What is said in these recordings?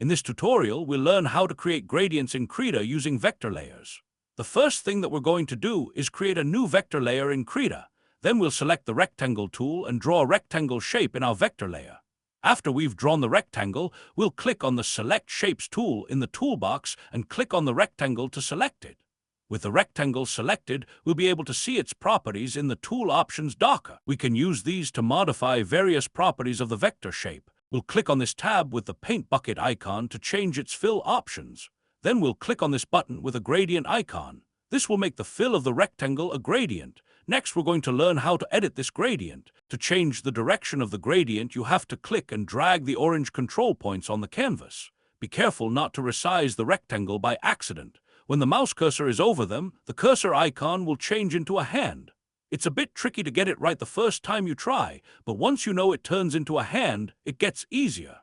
In this tutorial, we'll learn how to create gradients in Krita using vector layers. The first thing that we're going to do is create a new vector layer in Krita. Then we'll select the rectangle tool and draw a rectangle shape in our vector layer. After we've drawn the rectangle, we'll click on the Select Shapes tool in the toolbox and click on the rectangle to select it. With the rectangle selected, we'll be able to see its properties in the Tool Options docker. We can use these to modify various properties of the vector shape. We'll click on this tab with the paint bucket icon to change its fill options. Then we'll click on this button with a gradient icon. This will make the fill of the rectangle a gradient. Next, we're going to learn how to edit this gradient. To change the direction of the gradient, you have to click and drag the orange control points on the canvas. Be careful not to resize the rectangle by accident. When the mouse cursor is over them, the cursor icon will change into a hand. It's a bit tricky to get it right the first time you try, but once you know it turns into a hand, it gets easier.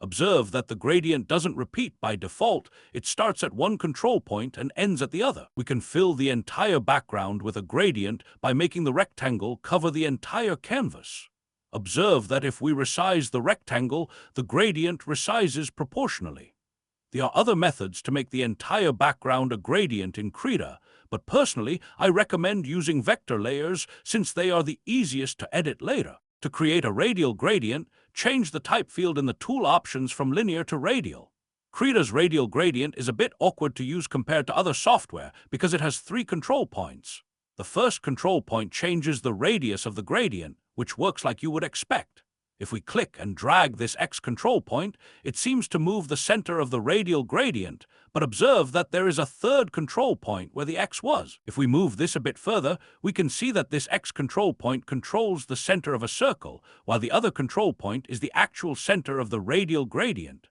Observe that the gradient doesn't repeat by default. It starts at one control point and ends at the other. We can fill the entire background with a gradient by making the rectangle cover the entire canvas. Observe that if we resize the rectangle, the gradient resizes proportionally. There are other methods to make the entire background a gradient in Krita, but personally, I recommend using vector layers since they are the easiest to edit later. To create a radial gradient, change the type field in the tool options from linear to radial. Krita's radial gradient is a bit awkward to use compared to other software because it has 3 control points. The first control point changes the radius of the gradient, which works like you would expect. If we click and drag this X control point, it seems to move the center of the radial gradient, but observe that there is a third control point where the X was. If we move this a bit further, we can see that this X control point controls the center of a circle, while the other control point is the actual center of the radial gradient.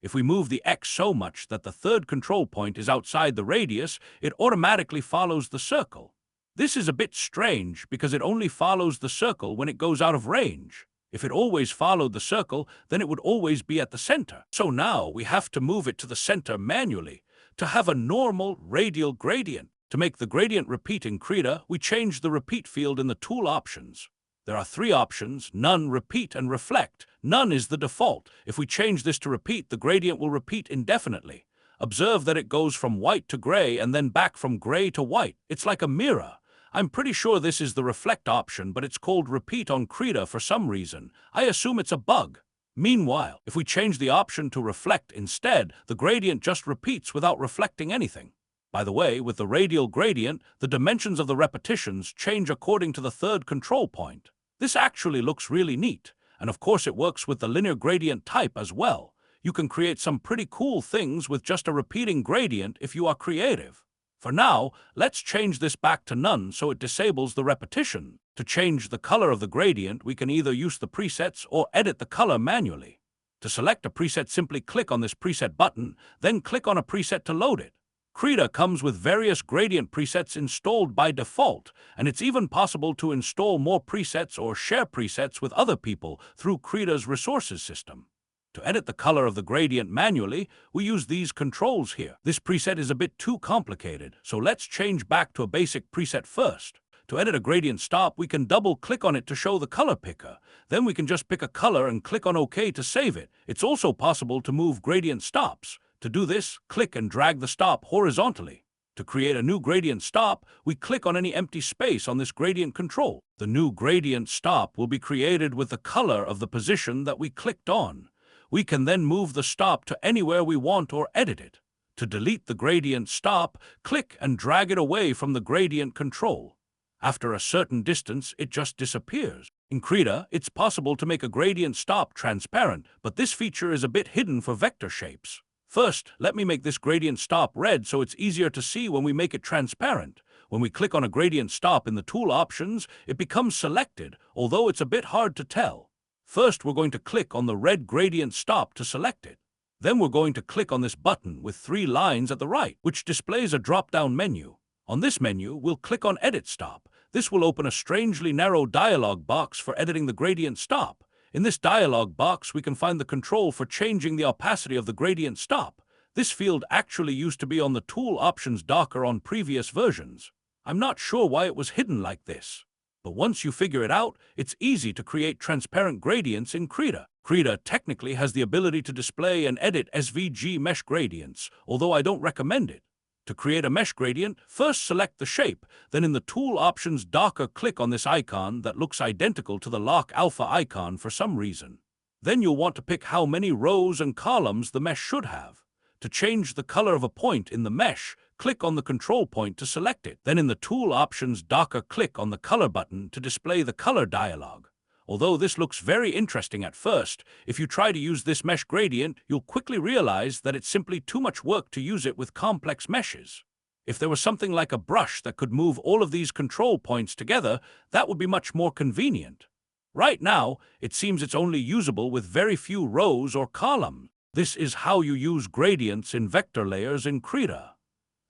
If we move the X so much that the third control point is outside the radius, it automatically follows the circle. This is a bit strange because it only follows the circle when it goes out of range. If it always followed the circle, then it would always be at the center. So now we have to move it to the center manually to have a normal radial gradient. To make the gradient repeat in Krita, we change the repeat field in the tool options. There are 3 options: none, repeat, and reflect. None is the default. If we change this to repeat, the gradient will repeat indefinitely. Observe that it goes from white to gray and then back from gray to white. It's like a mirror. I'm pretty sure this is the reflect option, but it's called repeat on Krita for some reason. I assume it's a bug. Meanwhile, if we change the option to reflect instead, the gradient just repeats without reflecting anything. By the way, with the radial gradient, the dimensions of the repetitions change according to the third control point. This actually looks really neat, and of course it works with the linear gradient type as well. You can create some pretty cool things with just a repeating gradient if you are creative. For now, let's change this back to none so it disables the repetition. To change the color of the gradient, we can either use the presets or edit the color manually. To select a preset, simply click on this preset button, then click on a preset to load it. Krita comes with various gradient presets installed by default, and it's even possible to install more presets or share presets with other people through Krita's resources system. To edit the color of the gradient manually, we use these controls here. This preset is a bit too complicated, so let's change back to a basic preset first. To edit a gradient stop, we can double-click on it to show the color picker. Then we can just pick a color and click on OK to save it. It's also possible to move gradient stops. To do this, click and drag the stop horizontally. To create a new gradient stop, we click on any empty space on this gradient control. The new gradient stop will be created with the color of the position that we clicked on. We can then move the stop to anywhere we want or edit it. To delete the gradient stop, click and drag it away from the gradient control. After a certain distance, it just disappears. In Krita, it's possible to make a gradient stop transparent, but this feature is a bit hidden for vector shapes. First, let me make this gradient stop red so it's easier to see when we make it transparent. When we click on a gradient stop in the tool options, it becomes selected, although it's a bit hard to tell. First, we're going to click on the red gradient stop to select it. Then we're going to click on this button with 3 lines at the right, which displays a drop-down menu. On this menu, we'll click on Edit Stop. This will open a strangely narrow dialog box for editing the gradient stop. In this dialog box, we can find the control for changing the opacity of the gradient stop. This field actually used to be on the Tool Options docker on previous versions. I'm not sure why it was hidden like this. But once you figure it out, it's easy to create transparent gradients in Krita. Krita technically has the ability to display and edit SVG mesh gradients, although I don't recommend it. To create a mesh gradient, first select the shape, then in the Tool Options docker click on this icon that looks identical to the Lock Alpha icon for some reason. Then you'll want to pick how many rows and columns the mesh should have. To change the color of a point in the mesh, click on the control point to select it. Then in the Tool Options docker click on the Color button to display the color dialog. Although this looks very interesting at first, if you try to use this mesh gradient, you'll quickly realize that it's simply too much work to use it with complex meshes. If there was something like a brush that could move all of these control points together, that would be much more convenient. Right now, it seems it's only usable with very few rows or columns. This is how you use gradients in vector layers in Krita.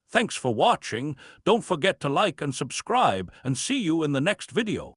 Thanks for watching. Don't forget to like and subscribe, and see you in the next video.